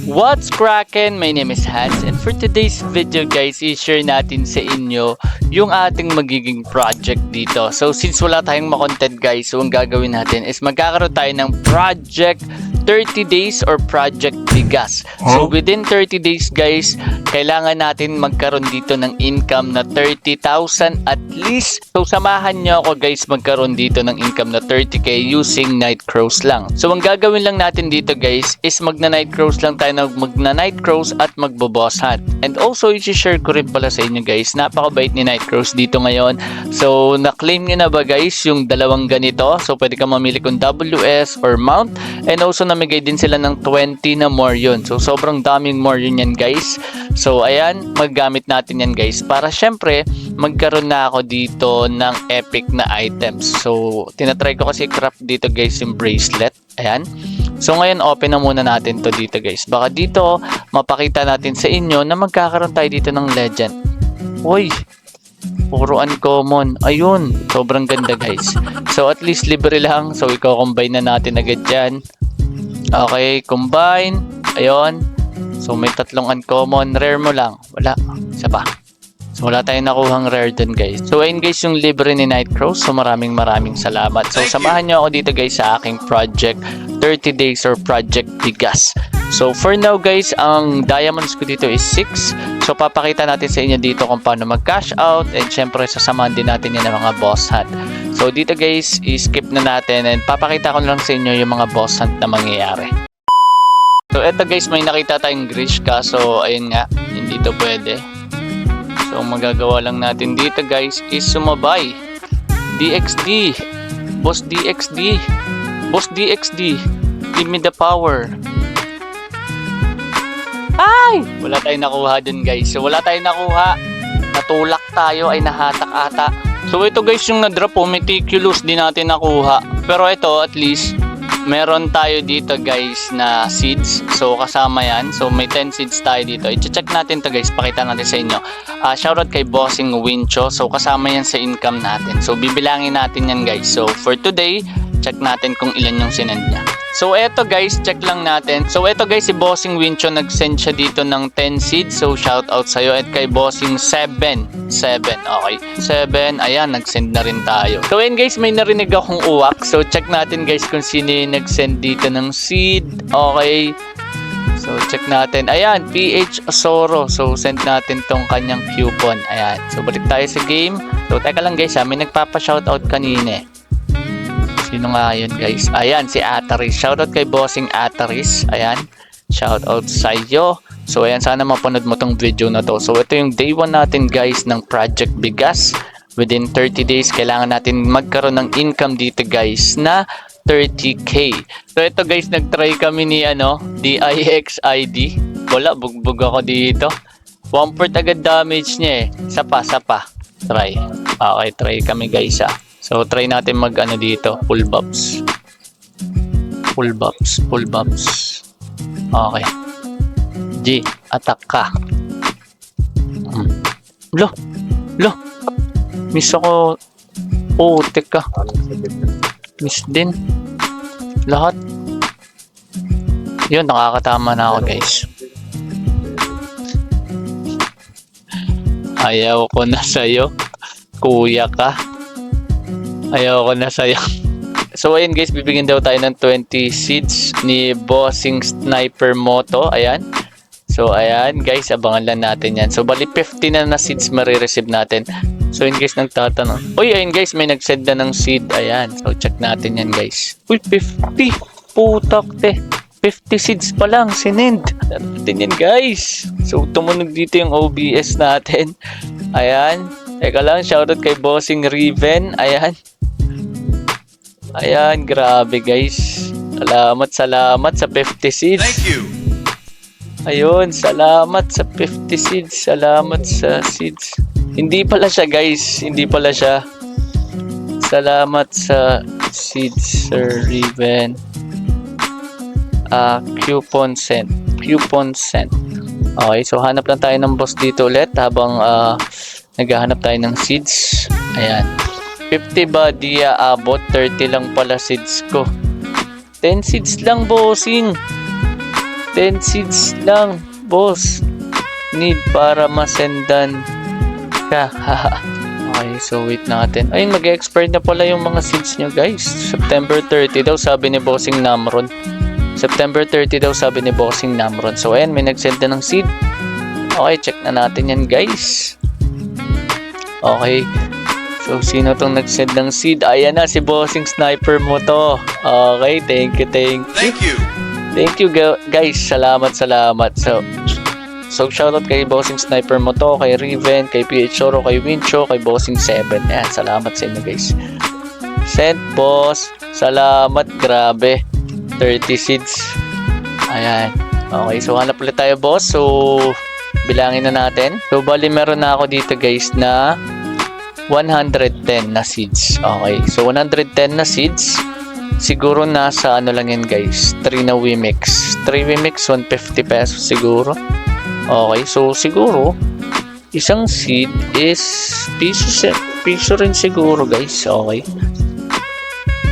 What's crackin'? My name is Hans and for today's video guys, i-share natin sa inyo yung ating magiging project dito. So since wala tayong makontent guys, so ang gagawin natin is magkakaroon tayo ng project 30 days or project bigas. So within 30 days guys, kailangan natin magkaroon dito ng income na 30,000 at least. So samahan nyo ako guys magkaroon dito ng income na 30k using night crows lang. So ang gagawin lang natin dito guys is magna-night crows lang tayo, magna-night crows at magbo-boss hunt. And also i-share ko rin pala sa inyo guys, napakabait ni night crows dito ngayon. So na-claim nyo na ba guys yung dalawang ganito? So pwede ka mamili kung WS or mount. And also namigay din sila ng 20 na more yun. So sobrang daming more yun yan guys. So ayan, maggamit natin yan guys para syempre magkaroon na ako dito ng epic na items. So tinatry ko kasi craft dito guys yung bracelet. Ayan. So ngayon open na muna natin to dito guys. Baka dito mapakita natin sa inyo na magkakaroon tayo dito ng legend. Uy, puro uncommon. Ayun, sobrang ganda guys. So at least libre lang. So i-combine na natin agad dyan. Okay, combine. Ayun. So may tatlong uncommon. Rare mo lang. Wala. Isa pa. So wala tayong nakuhang rare dun guys. So ayun guys yung libre ni Night Crows. So maraming salamat. So samahan nyo ako dito guys sa aking project 30 days or project bigas. So for now guys, ang diamonds ko dito is 6. So papakita natin sa inyo dito kung paano mag-cash out. And syempre sasamahan din natin yan ng mga boss hunt. So dito guys, i-skip na natin. And papakita ko lang sa inyo yung mga boss hunt na mangyayari. So eto guys, may nakita tayong Grish kaso ayun nga, hindi to pwede. So magagawa lang natin dito guys is sumabay. DXD. Boss DXD. Boss DXD. Give me the power. Ay! Wala tayong nakuha dun guys. So wala tayong nakuha. Natulak tayo ay nahatak ata. So ito guys yung na-drop po. Meticulous din natin nakuha. Pero ito at least meron tayo dito guys na seeds. So kasama yan. So may 10 seeds tayo dito. I-check natin to guys. Pakita natin sa inyo. Shoutout kay Bossing Wincho. So kasama yan sa income natin. So bibilangin natin yan guys. So for today, check natin kung ilan yung sinend niya. So eto guys, check lang natin. So eto guys, si Bossing Wincho nag-send siya dito ng 10 seeds. So shoutout sa'yo. At kay Bossing 7. Okay. 7. Ayan, nag-send na rin tayo. So ayun guys, may narinig akong uwak. So check natin guys kung sino yung nag-send dito ng seed. Okay. So check natin. Ayan, PH Osoro. So send natin tong kanyang coupon. Ayan. So balik tayo sa game. So teka lang guys, may nagpapa-shoutout kanina eh. Sino nga yun guys? Ayan, si Ataris. Shoutout kay Bossing Ataris. Ayan. Shoutout sa iyo. So ayan, sana mapanood mo tong video na to. So ito yung day 1 natin guys ng Project Bigas. Within 30 days, kailangan natin magkaroon ng income dito guys na 30k. So ito guys, nagtry kami ni DIXID. Wala, bugbog ako dito. 1/4 agad damage niya eh. Sapa. Try. Okay, try kami guys So try natin mag dito, full buffs. Full buffs. Okay. G, attack ka. Lo. Miss ako. Oh, teka. Miss din. Lahat. Yun, nakakatama na ako guys. Ayaw ko na sa'yo. Kuya ka. Ayaw ko na sa'yo. So ayun guys, bibigyan daw tayo ng 20 seeds ni Bossing Sniper Moto. Ayan. So ayan guys, abangan lang natin yan. So bali 50 na seeds marireceive natin. So yun guys, nagtatanong. Uy, ayun guys, may nag-send na ng seed. Ayan. So check natin yan guys. Uy, 50. Putak te. 50 seeds pa lang, sinend. Natin yan guys. So tumunog dito yung OBS natin. Ayan. Teka lang, shoutout kay Bossing Riven. Ayan, grabe guys. Salamat sa 50 seeds. Thank you. Ayun, salamat sa 50 seeds. Salamat sa seeds. Hindi pala siya guys. Hindi pala siya. Salamat sa seeds, Sir Riven. Coupon sent. Okay, so hanap lang tayo ng boss dito ulit habang naghahanap tayo ng seeds. Ayan. 50 ba di aabot? 30 lang pala seeds ko. 10 seeds lang bossing. 10 seeds lang, boss. Need para masendan ka. Okay, so wait natin. Ayun, mag-expire na pala yung mga seeds nyo, guys. September 30 daw, sabi ni Bossing Namron. September 30 daw, sabi ni Bossing Namron. So, ayan, may nag-send na ng seed. Okay, check na natin yan, guys. Okay. So, sino tong nag-send ng seed? Ayan na, si Bossing Sniper mo to. Okay, thank you. Thank you, guys. Salamat. So, shoutout kay Bossing Sniper mo to, kay Riven, kay PH Oro, kay Wincho, kay Bossing 7. Ayan, salamat sa inyo, guys. Send, boss. Salamat, grabe. 30 seeds. Ayan. Okay, so hanap ulit tayo, boss. So, bilangin na natin. So, bali meron na ako dito, guys, na 110 na seeds. Okay, so 110 na seeds. Siguro nasa ano lang yan, guys. 3 na Wimix. 3 Wimix, 150 pesos siguro. Okay, so siguro isang seed is piso rin siguro, guys. Okay.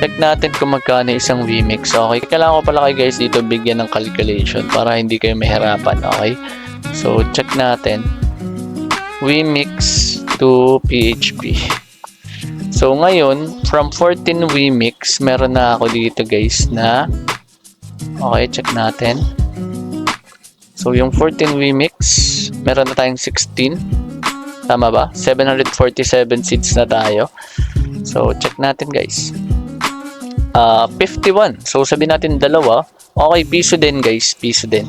Check natin kung magkano isang Wimix. Okay, kailangan ko pala kayo, guys, dito bigyan ng calculation para hindi kayo mahirapan. Okay, so check natin Wimix to PHP. So ngayon, from 14 Wimix, meron na ako dito, guys, na okay, check natin. So yung 14 Wimix, meron na tayong 16. Tama ba? 747 seeds na tayo. So check natin, guys. 51. So sabihin natin dalawa. Okay, piso din, guys, piso din.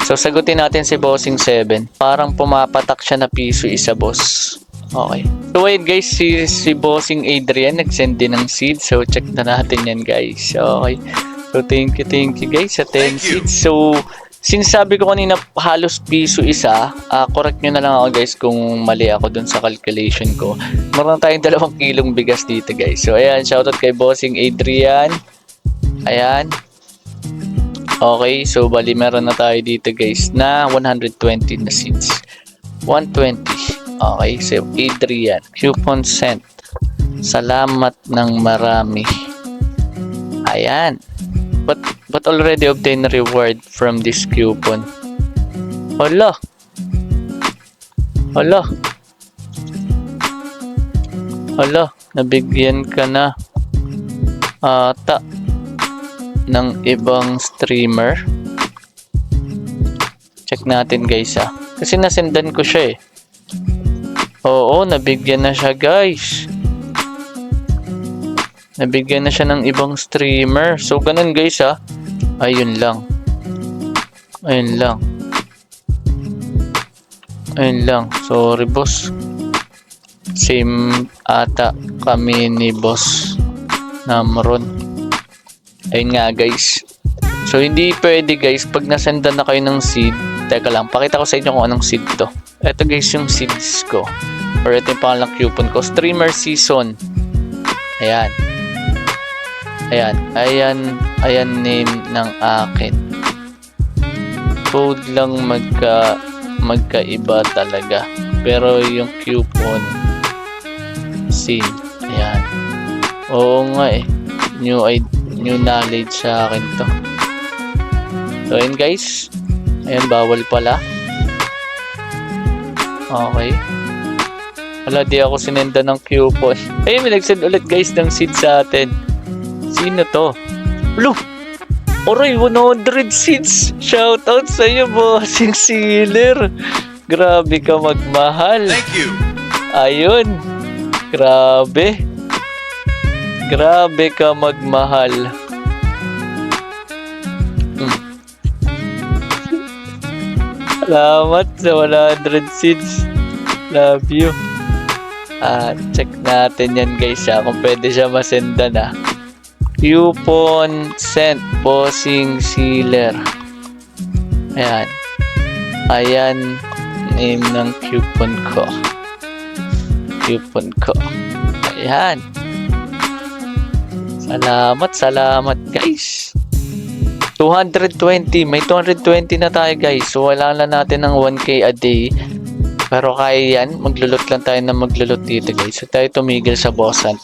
So sagutin natin si Bossing 7. Parang pumapatak siya na piso isa, boss. Okay. So wait, guys, si Bossing Adrian nag-send din ng seeds. So check na natin yan, guys. Okay. So thank you, guys, sa 10 seeds. So since sabi ko kanina halos piso isa, correct nyo na lang ako, guys, kung mali ako dun sa calculation ko. Meron tayong 2 kilong bigas dito, guys. So ayan, shoutout kay Bossing Adrian. Ayan. Okay, so bali meron na tayo dito, guys, na 120 na seeds. 120. Okay, so Adrian, coupon sent. Salamat ng marami. Ayan. But already obtain reward from this coupon. Hala. Nabigyan ka na ata ng ibang streamer. Check natin, guys, kasi nasendan ko siya eh. Oo, nabigyan na siya, guys. Nabigyan na siya ng ibang streamer. So, ganun, guys, Ayun lang. Sorry, boss. Same ata kami ni boss Namron. Ayun nga, guys. So, hindi pwede, guys, pag nasendan na kayo ng seed. Teka lang, pakita ko sa inyo kung anong seed to. Ito, guys, yung seeds ko. Or ito yung pangalang coupon ko. Streamer season. Ayan. Ayan name ng akin. Code lang magkaiba talaga. Pero yung coupon same. Ayan. Oo nga eh. New knowledge sa akin to. So ayan, guys. Ayan, bawal pala. Okay. Wala, di ako sinenda ng coupon. Ayun, may nag-send ulit, guys, ng seed sa atin. Sino to? Ulo! Oray, 100 seeds! Shoutout sa iyo, Bossing Sealer! Grabe ka magmahal! Thank you! Ayun! Grabe! Grabe ka magmahal! Salamat sa 100 seeds! Love you! Check natin yan, guys, kung pwede siya masenda na. Coupon sent, Bossing Sealer. Ayan, name ng coupon ko. Ayan. Salamat, guys. 220, may 220 na tayo, guys. So wala na natin ng 1k a day. Pero kaya yan, maglulot lang tayo na maglulot dito, guys. So tayo tumigil sa bossan.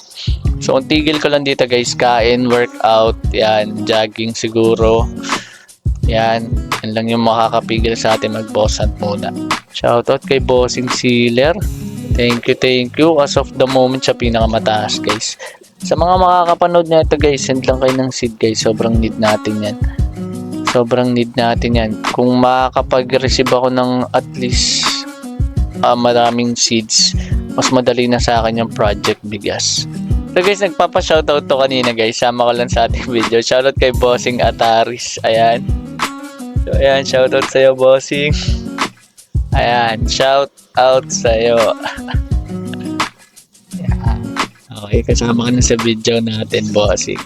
So ang tigil ko lang dito, guys, kain, workout, yan, jogging siguro. Yan. Yan lang yung makakapigil sa atin mag-boss hunt muna. Shoutout kay Bossing Sealer. Thank you. As of the moment, siya pinakamataas, guys. Sa mga makakapanood na ito, guys, send lang kayo ng seed, guys. Sobrang need natin yan. Kung makakapag-receive ako ng at least maraming seeds, mas madali na sa akin yung project bigas. So guys, nagpapa-shoutout to kanina, guys. Sama ko lang sa ating video. Shoutout kay Bossing Ataris. Ayan. So ayan, shoutout sa'yo, Bossing. Ayan, shoutout sa'yo. Ayan. Okay, kasama ka na sa video natin, Bossing.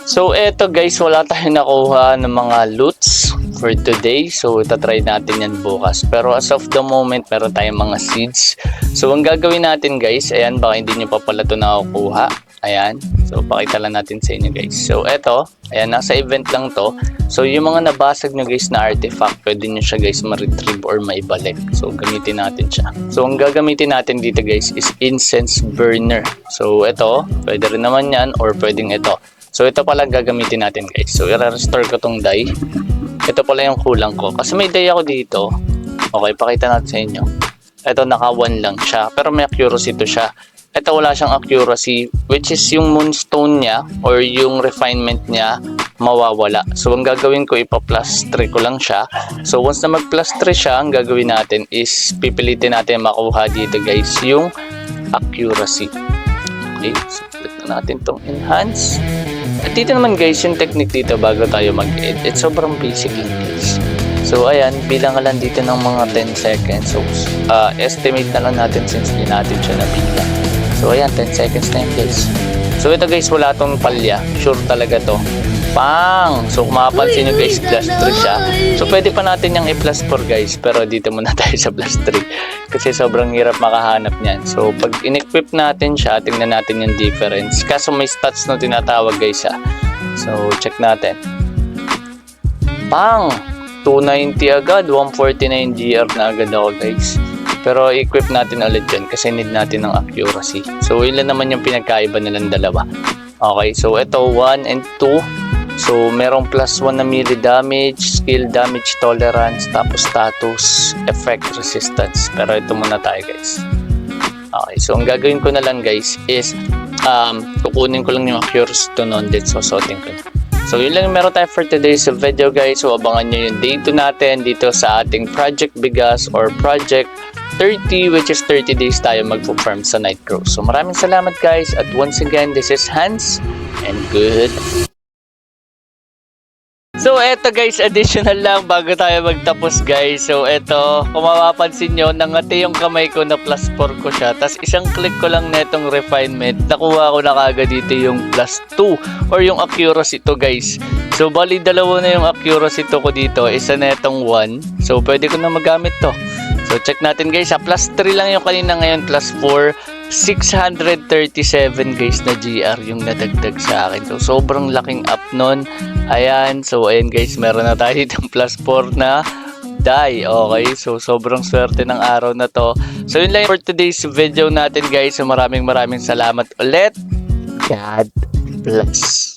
So eto guys, wala tayong nakuha ng mga loots for today. So itatry natin yan bukas. Pero as of the moment, meron tayong mga seeds. So ang gagawin natin guys, ayan, baka hindi nyo pa pala ito nakukuha. Ayan, so pakita lang natin sa inyo guys. So eto, ayan, nasa event lang to. So yung mga nabasag nyo guys na artifact, pwede nyo siya guys ma-retrieve or maibalik. So gamitin natin siya. So ang gagamitin natin dito guys is incense burner. So eto, pwede rin naman yan or pwedeng ito. So ito pala gagamitin natin guys. So i-restore ko tong die. Ito pala yung kulang ko. Kasi may die ako dito. Okay, pakita natin sa inyo. Ito naka 1 lang siya. Pero may accuracy to siya. Ito wala siyang accuracy. Which is yung moonstone niya or yung refinement niya mawawala. So ang gagawin ko ipa-plus 3 ko lang siya. So once na mag-plus 3 siya, ang gagawin natin is pipilitin natin makuha dito guys yung accuracy. Okay, so click na natin tong enhance. At dito naman guys, yung technique dito bago tayo mag-edit, it's sobrang basic lang guys. So ayan, bilang ka lang dito ng mga 10 seconds. So estimate na lang natin since di natin siya nabilang. So ayan, 10 seconds na yun guys. So ito guys, wala tong palya. Sure talaga to. Pang! So kung mapapansin nyo guys, plus 3 siya. So pwede pa natin yung i-plus 4 guys. Pero dito muna tayo sa plus 3. Kasi sobrang hirap makahanap niyan. So pag in-equip natin siya, tingnan natin yung difference. Kaso may stats na tinatawag guys ha. So check natin. Pang! 290 agad, 149 GR na agad ako guys. Pero equip natin ulit yun kasi need natin ng accuracy. So yun lang naman yung pinagkaiba nilang dalawa. Okay, so ito 1 and 2. So merong plus 1 na melee damage, skill damage tolerance, tapos status, effect resistance. Pero ito muna tayo guys. Okay, so ang gagawin ko na lang guys is kukunin ko lang yung accuracy to non-dead. So suotin ko na. So yun lang yung meron tayo for today's video guys. So abangan nyo yung day 2 natin dito sa ating Project Bigas or Project 30, which is 30 days tayo magpo-farm sa Night Crow. So maraming salamat guys, at once again, this is Hans and good. So eto guys, additional lang bago tayo magtapos guys. So eto, kung mapapansin nyo, nangati yung kamay ko na plus 4 ko siya. Tapos isang click ko lang netong refinement, nakuha ko na kagad dito yung plus 2 or yung accuracy to guys. So bali dalawa na yung accuracy to ko dito, isa netong 1. So pwede ko na magamit to. So check natin guys, plus 3 lang yung kanina, ngayon plus 4. 637 guys na GR yung nadagdag sa akin. So sobrang laking up nun. Ayan, so ayan guys, meron na tayo ditong plus 4 na die. Okay, so sobrang swerte ng araw na to. So yun lang for today's video natin guys. So maraming salamat ulit. God bless.